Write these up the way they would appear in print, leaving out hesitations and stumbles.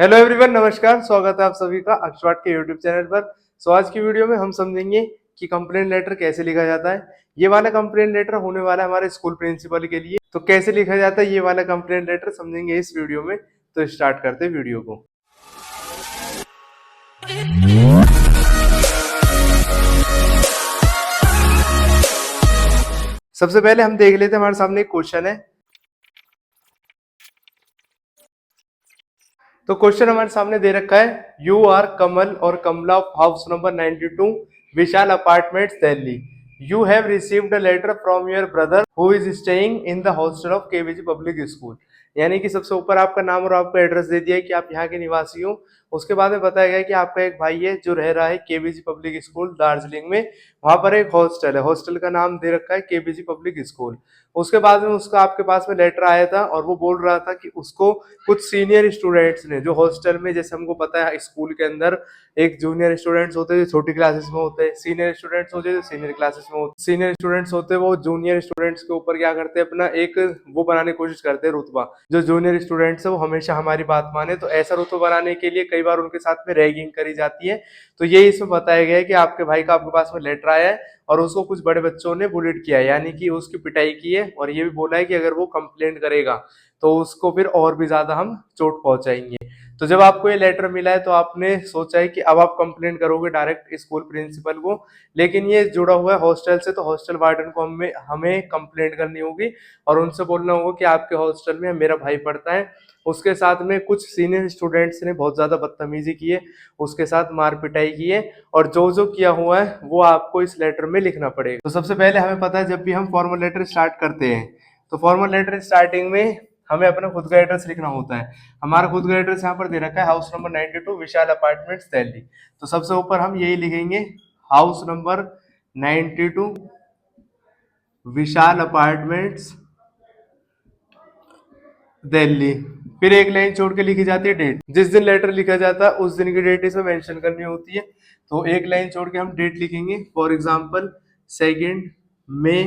Hello everyone, नमस्कार। स्वागत है आप सभी का अक्षवाट के यूट्यूब चैनल पर। आज की वीडियो में हम समझेंगे कि कंप्लेंट लेटर कैसे लिखा जाता है। ये वाला कंप्लेंट लेटर होने वाला है हमारे स्कूल प्रिंसिपल के लिए, तो कैसे लिखा जाता है ये वाला कंप्लेंट लेटर समझेंगे इस वीडियो में। तो स्टार्ट करते हैं वीडियो को। सबसे पहले हम देख लेते हैं, हमारे सामने एक क्वेश्चन है। तो क्वेश्चन हमारे सामने दे रखा है, यू आर कमल और Kamala of house number 92 Vishal apartments Delhi. You have received a letter from your brother who is staying in the hostel of KVG public school. यानी कि सबसे ऊपर आपका नाम और आपका एड्रेस दे दिया है कि आप यहाँ के निवासी हो। उसके बाद में बताया गया कि आपका एक भाई है जो रह रहा है केवीजी पब्लिक स्कूल दार्जिलिंग में। वहां पर एक हॉस्टल है, हॉस्टल का नाम दे रखा है केवीजी पब्लिक स्कूल। उसके बाद में उसका आपके पास में लेटर आया था और वो बोल रहा था कि उसको कुछ सीनियर स्टूडेंट्स ने, जो हॉस्टल में, जैसे हमको पता है स्कूल के अंदर एक जूनियर स्टूडेंट्स होते हैं जो छोटी क्लासेस में होते हैं, सीनियर स्टूडेंट्स होते हैं जो सीनियर क्लासेस में होते हैं। सीनियर स्टूडेंट्स होते हैं वो जूनियर स्टूडेंट्स के ऊपर क्या करते हैं, अपना एक वो बनाने की कोशिश करते हैं रुतबा। जो जूनियर स्टूडेंट्स है वो हमेशा हमारी बात माने, तो ऐसा रुतबा बनाने के लिए कई बार उनके साथ में रैगिंग करी जाती है। तो ये इसमें बताया गया है कि आपके भाई का आपके पास में लेटर आया है और उसको कुछ बड़े बच्चों ने बुलेट किया है, यानी कि उसकी पिटाई की है। और ये भी बोला है कि अगर वो कंप्लेंट करेगा तो उसको फिर और भी ज्यादा हम चोट पहुंचाएंगे। तो जब आपको ये लेटर मिला है तो आपने सोचा है कि अब आप कंप्लेंट करोगे डायरेक्ट स्कूल प्रिंसिपल को, लेकिन ये जुड़ा हुआ है हॉस्टल से, तो हॉस्टल वार्डन को हमें हमें कंप्लेंट करनी होगी और उनसे बोलना होगा कि आपके हॉस्टल में मेरा भाई पढ़ता है, उसके साथ में कुछ सीनियर स्टूडेंट्स ने बहुत ज्यादा बदतमीजी की है, उसके साथ मार पिटाई की है, और जो जो किया हुआ है वो आपको इस लेटर में लिखना पड़ेगा। तो सबसे पहले हमें पता है, जब भी हम फॉर्मल लेटर स्टार्ट करते हैं तो फॉर्मल लेटर स्टार्टिंग में हमें अपना खुद का एड्रेस लिखना होता है। हमारा खुद का एड्रेस यहाँ पर दे रखा है, house number 92 Vishal apartments Delhi. तो सबसे ऊपर हम यही लिखेंगे, house number 92 Vishal apartments Delhi. फिर एक लाइन छोड़ के लिखी जाती है डेट, जिस दिन लेटर लिखा जाता है उस दिन की डेट इसमें मेंशन करनी होती है। तो एक लाइन छोड़ के हम डेट लिखेंगे, फॉर एग्जांपल 2 मई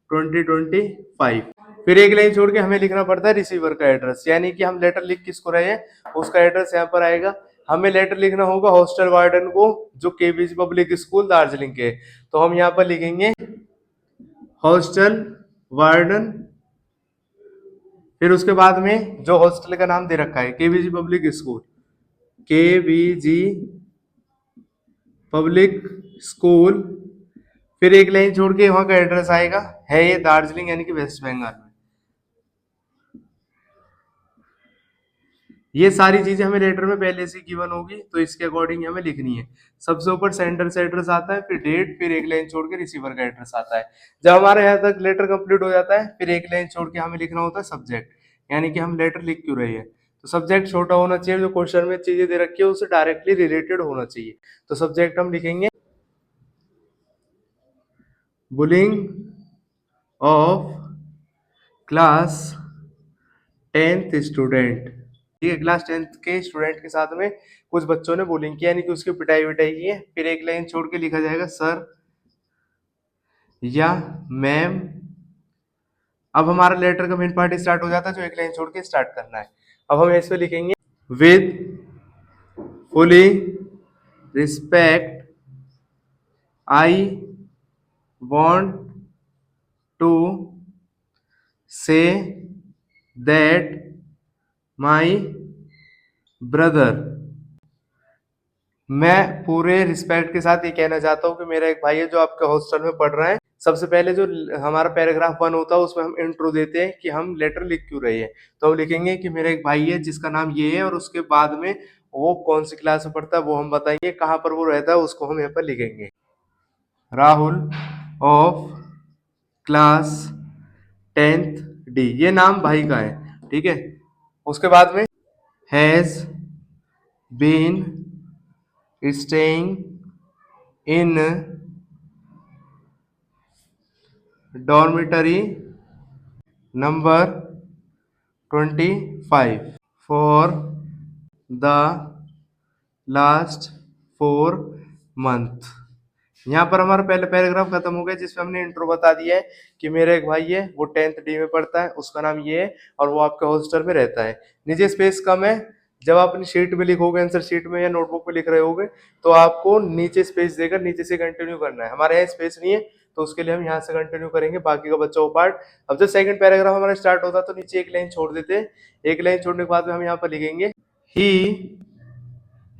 2025। फिर एक लाइन छोड़ के हमें लिखना पड़ता है रिसीवर का एड्रेस, यानी कि हम लेटर लिख किसको रहे हैं उसका एड्रेस यहाँ पर आएगा। हमें लेटर लिखना होगा हॉस्टल वार्डन को जो केवीजी पब्लिक स्कूल दार्जिलिंग के। तो हम यहाँ पर लिखेंगे हॉस्टल वार्डन, फिर उसके बाद में जो हॉस्टल का नाम दे रखा है केवीजी पब्लिक स्कूल, केवीजी पब्लिक स्कूल। फिर एक लाइन छोड़ के वहां का एड्रेस आएगा, है ये दार्जिलिंग यानी कि वेस्ट बंगाल में। ये सारी चीजें हमें लेटर में पहले से गिवन होगी, तो इसके अकॉर्डिंग हमें लिखनी है। सबसे ऊपर सेंडर से एड्रेस आता है, फिर डेट, फिर एक लाइन छोड़ के रिसीवर का एड्रेस आता है। जब हमारे यहाँ तक लेटर कंप्लीट हो जाता है फिर एक लाइन छोड़ के हमें लिखना होता है सब्जेक्ट, यानी कि हम लेटर लिख क्यों रहे हैं। तो सब्जेक्ट छोटा होना चाहिए, जो क्वेश्चन में चीजें दे रखी है उससे डायरेक्टली रिलेटेड होना चाहिए। तो सब्जेक्ट हम लिखेंगे bullying of class 10th student. ठीक है, क्लास 10th के स्टूडेंट के साथ में कुछ बच्चों ने बुलिंग किया, यानी कि उसकी पिटाई विटाई की है। फिर एक लाइन छोड़ के लिखा जाएगा सर या मैम। अब हमारा लेटर का मेन पार्ट स्टार्ट हो जाता है, जो एक लाइन छोड़ के स्टार्ट करना है। अब हम इसमें लिखेंगे with fully respect I want to say that my brother. मैं पूरे रिस्पेक्ट के साथ ये कहना चाहता हूँ कि मेरा एक भाई है जो आपके हॉस्टल में पढ़ रहा है। सबसे पहले जो हमारा पैराग्राफ 1 होता है उसमें हम इंट्रो देते हैं कि हम लेटर लिख क्यों रहे हैं। तो हम लिखेंगे कि मेरा एक भाई है जिसका नाम ये है, और उसके बाद में वो कौन सी क्लास में पढ़ता है वो हम बताएंगे, कहाँ पर वो रहता है उसको हम यहाँ पर लिखेंगे, Rahul of class 10th D. ये नाम भाई का है, ठीक है। उसके बाद में has been staying in dormitory number 25 for the last 4 month। यहाँ पर हमारा पहला पैराग्राफ खत्म हो गया, जिसमें हमने इंट्रो बता दिया है कि मेरा एक भाई है वो 10th डी में पढ़ता है, उसका नाम ये है और वो आपके हॉस्टल में रहता है। नीचे स्पेस कम है, जब आप अपनी शीट में लिखोगे, आंसर शीट में या नोटबुक में लिख रहे होगे, तो आपको नीचे स्पेस देकर नीचे से कंटिन्यू करना है। हमारे यहाँ स्पेस नहीं है, तो उसके लिए हम यहाँ से कंटिन्यू करेंगे, बाकी का बच्चा वो पार्ट। अब जब सेकंड पैराग्राफ हमारा स्टार्ट होता है तो नीचे एक लाइन छोड़ देते हैं। एक लाइन छोड़ने के बाद में हम यहाँ पर लिखेंगे he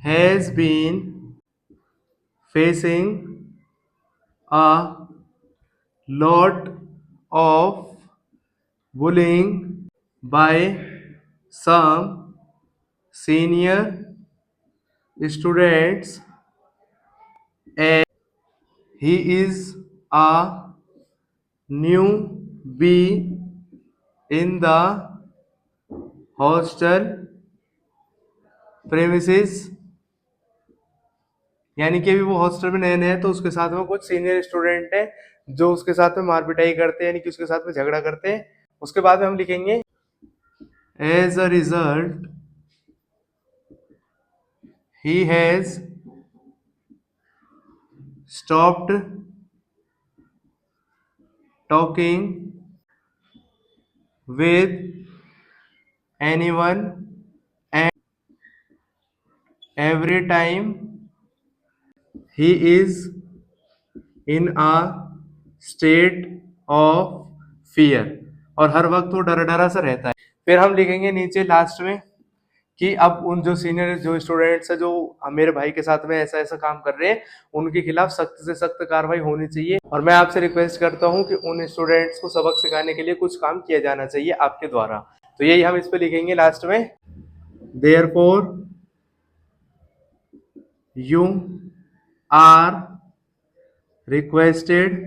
has been facing a lot of bullying by some senior students and he is a newbie in the hostel premises। यानी कि अभी वो हॉस्टल में नए नए हैं, तो उसके साथ में कुछ सीनियर स्टूडेंट हैं जो उसके साथ में मार पिटाई करते हैं, यानी कि उसके साथ में झगड़ा करते हैं। उसके बाद में हम लिखेंगे as a result he has stopped talking with anyone and every time he is in a state of fear। और हर वक्त वो डरा डरा सा रहता है। फिर हम लिखेंगे नीचे लास्ट में कि अब उन जो सीनियर जो स्टूडेंट्स है जो मेरे भाई के साथ में ऐसा ऐसा काम कर रहे हैं, उनके खिलाफ सख्त से सख्त कार्रवाई होनी चाहिए। और मैं आपसे रिक्वेस्ट करता हूं कि उन स्टूडेंट्स को सबक सिखाने के लिए कुछ काम किया जाना चाहिए आपके द्वारा। तो यही हम इस पे लिखेंगे लास्ट में, therefore you are requested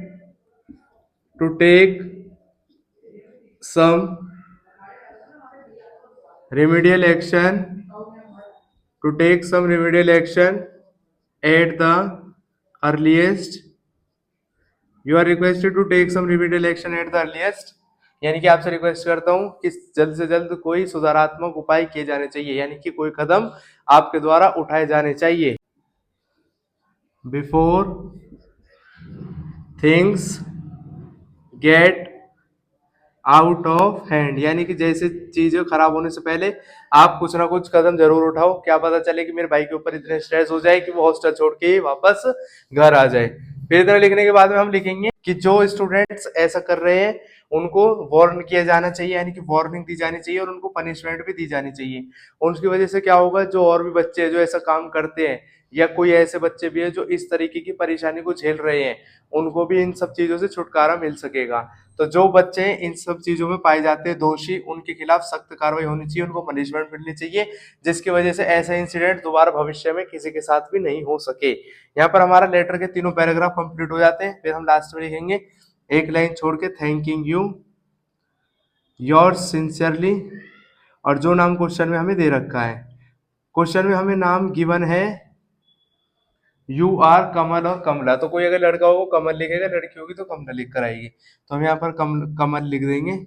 to take some remedial action at the earliest। you are requested to take some remedial action at the earliest, यानी कि आपसे रिक्वेस्ट करता हूं कि जल्द से जल्द कोई सुधारात्मक उपाय किए जाने चाहिए, यानी कि कोई कदम आपके द्वारा उठाए जाने चाहिए। Before things get out of hand, यानी कि जैसे चीजें खराब होने से पहले आप कुछ ना कुछ कदम जरूर उठाओ। क्या पता चले कि मेरे भाई के ऊपर इतने स्ट्रेस हो जाए कि वो हॉस्टल छोड़ के ही वापस घर आ जाए। फिर इतना लिखने के बाद में हम लिखेंगे कि जो स्टूडेंट्स ऐसा कर रहे हैं उनको वार्न किया जाना चाहिए, यानी कि वार्निंग दी जानी चाहिए और उनको पनिशमेंट भी दी जानी चाहिए। उनकी वजह से क्या होगा, जो और भी बच्चे जो ऐसा काम करते हैं या कोई ऐसे बच्चे भी है जो इस तरीके की परेशानी को झेल रहे हैं, उनको भी इन सब चीजों से छुटकारा मिल सकेगा। तो जो बच्चे इन सब चीजों में पाए जाते हैं दोषी, उनके खिलाफ सख्त कार्रवाई होनी चाहिए, उनको पनिशमेंट मिलनी चाहिए, जिसकी वजह से ऐसा इंसिडेंट दोबारा भविष्य में किसी के साथ भी नहीं हो सके। यहाँ पर हमारा लेटर के तीनों पैराग्राफ कंप्लीट हो जाते हैं। फिर हम लास्ट में लिखेंगे एक लाइन छोड़ के, थैंकिंग यू योर्स सिंसियरली। और जो नाम क्वेश्चन में हमें दे रखा है, क्वेश्चन में हमें नाम गिवन है यू आर कमल और कमला। तो कोई अगर लड़का होगा कमल लिखेगा, लड़की होगी तो कमला लिख कर आएगी। तो हम यहाँ पर कमल लिख देंगे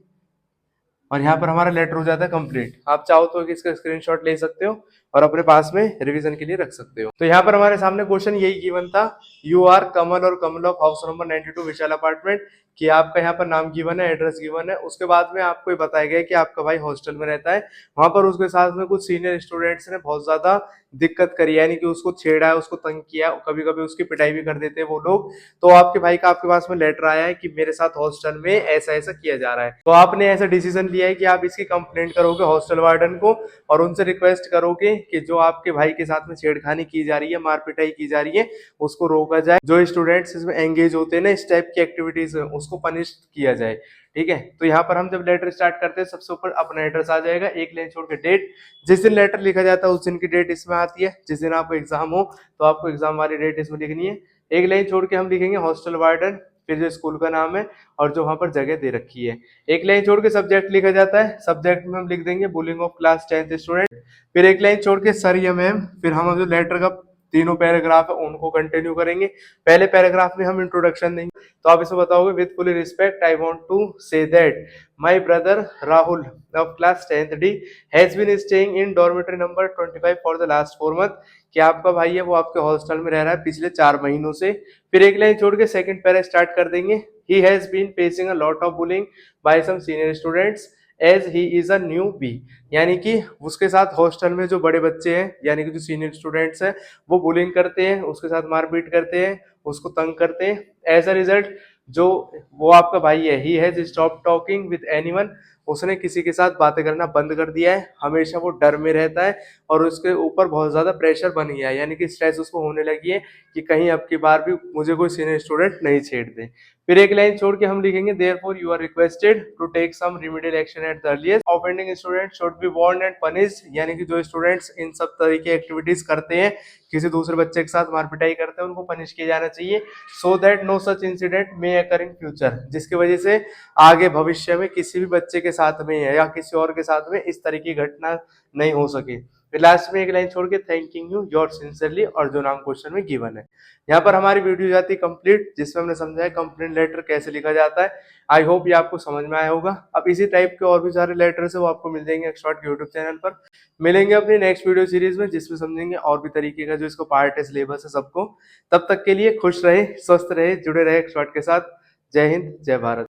और यहाँ पर हमारा लेटर हो जाता है कंप्लीट। आप चाहो तो इसका स्क्रीनशॉट ले सकते हो और अपने पास में रिवीजन के लिए रख सकते हो। तो यहाँ पर हमारे सामने क्वेश्चन यही गिवन था, यू आर कमल और Kamal of house number 92 Vishal apartment, कि आपका यहाँ पर नाम गिवन है, एड्रेस गिवन है। उसके बाद में आपको ये बताया गया कि आपका भाई हॉस्टल में रहता है, वहां पर उसके साथ में कुछ सीनियर स्टूडेंट्स ने बहुत ज्यादा दिक्कत करी, यानी कि उसको छेड़ा है, उसको तंग किया, कभी कभी उसकी पिटाई भी कर देते हैं वो लोग। तो आपके भाई का आपके पास में लेटर आया है कि मेरे साथ हॉस्टल में ऐसा ऐसा किया जा रहा है। तो आपने ऐसा डिसीजन लिया है कि आप इसकी कंप्लेंट करोगे हॉस्टल वार्डन को और उनसे रिक्वेस्ट करोगे कि जो आपके भाई के साथ में छेड़खानी की जा रही है, मार पिटाई की जा रही है, उसको रोका जाए। जो स्टूडेंट्स इसमें एंगेज होते हैं ना इस टाइप की एक्टिविटीज में, उसको पनिश किया जाए। ठीक है, तो यहाँ पर हम जब लेटर स्टार्ट करते हैं सबसे ऊपर अपना एड्रेस आ जाएगा, एक लाइन छोड़ के डेट, जिस दिन लेटर लिखा जाता है उस दिन की डेट इसमें आती है। जिस दिन आपको एग्जाम हो तो आपको एग्जाम वाली डेट इसमें लिखनी है। एक लाइन छोड़ के हम लिखेंगे हॉस्टल वार्डन, फिर जो स्कूल का नाम है और जो वहां पर जगह दे रखी है। एक लाइन छोड़ के सब्जेक्ट लिखा जाता है, सब्जेक्ट में हम लिख देंगे bullying of class 10th student. फिर एक लाइन छोड़ के सर या मैम। फिर हम जो लेटर का तीनों पैराग्राफ है उनको कंटिन्यू करेंगे। पहले पैराग्राफ में हम इंट्रोडक्शन देंगे, तो आप इसमें बताओगे with full respect I want to say that my brother Rahul of class 10th D has been staying in dormitory number 25 for the last 4 month, कि आपका भाई है वो आपके हॉस्टल में रह रहा है पिछले 4 महीनों से। फिर एक लाइन छोड़ के सेकंड पैरा स्टार्ट कर देंगे, he has been facing a lot of bullying by some senior students as he is a newbie, यानी कि उसके साथ हॉस्टल में जो बड़े बच्चे हैं यानी कि जो सीनियर स्टूडेंट्स हैं वो बुलिंग करते हैं, उसके साथ मारपीट करते हैं, उसको तंग करते हैं। एज अ रिजल्ट जो वो आपका भाई है, he has stop talking with anyone, उसने किसी के साथ बातें करना बंद कर दिया है, हमेशा वो डर में रहता है और उसके ऊपर बहुत ज्यादा प्रेशर बन गया है, यानी कि स्ट्रेस उसको होने लगी है कि कहीं अब की बार भी मुझे कोई सीनियर स्टूडेंट नहीं छेड़ दे। फिर एक लाइन छोड़ के हम लिखेंगे therefore you are requested to take some remedial action at the earliest, offending student should be warned and punished, यानी कि जो स्टूडेंट्स इन सब तरह की एक्टिविटीज करते हैं, किसी दूसरे बच्चे के साथ मारपिटाई करते हैं, उनको पनिश किया जाना चाहिए, so that no such incident may occur in future, जिसकी वजह से आगे भविष्य में किसी भी बच्चे के साथ में या किसी और के साथ में इस तरह की घटना नहीं हो सके। फिर लास्ट में एक लाइन छोड़ के थैंकिंग यू योर सिंसियरली, और जो नाम क्वेश्चन में गिवन है। यहाँ पर हमारी वीडियो जाती है कंप्लीट, जिसमें हमने समझा है कंप्लेंट लेटर कैसे लिखा जाता है। आई होप ये आपको समझ में आया होगा। अब इसी टाइप के और भी सारे लेटर्स है वो आपको मिल जाएंगे एक्सपर्ट के यूट्यूब चैनल पर। मिलेंगे अपनी नेक्स्ट वीडियो सीरीज में, जिसमें समझेंगे और भी तरीके का जो इसको पार्ट है, सिलेबस है सबको। तब तक के लिए खुश रहे, स्वस्थ रहे, जुड़े रहे एक्सपर्ट के साथ। जय हिंद, जय भारत।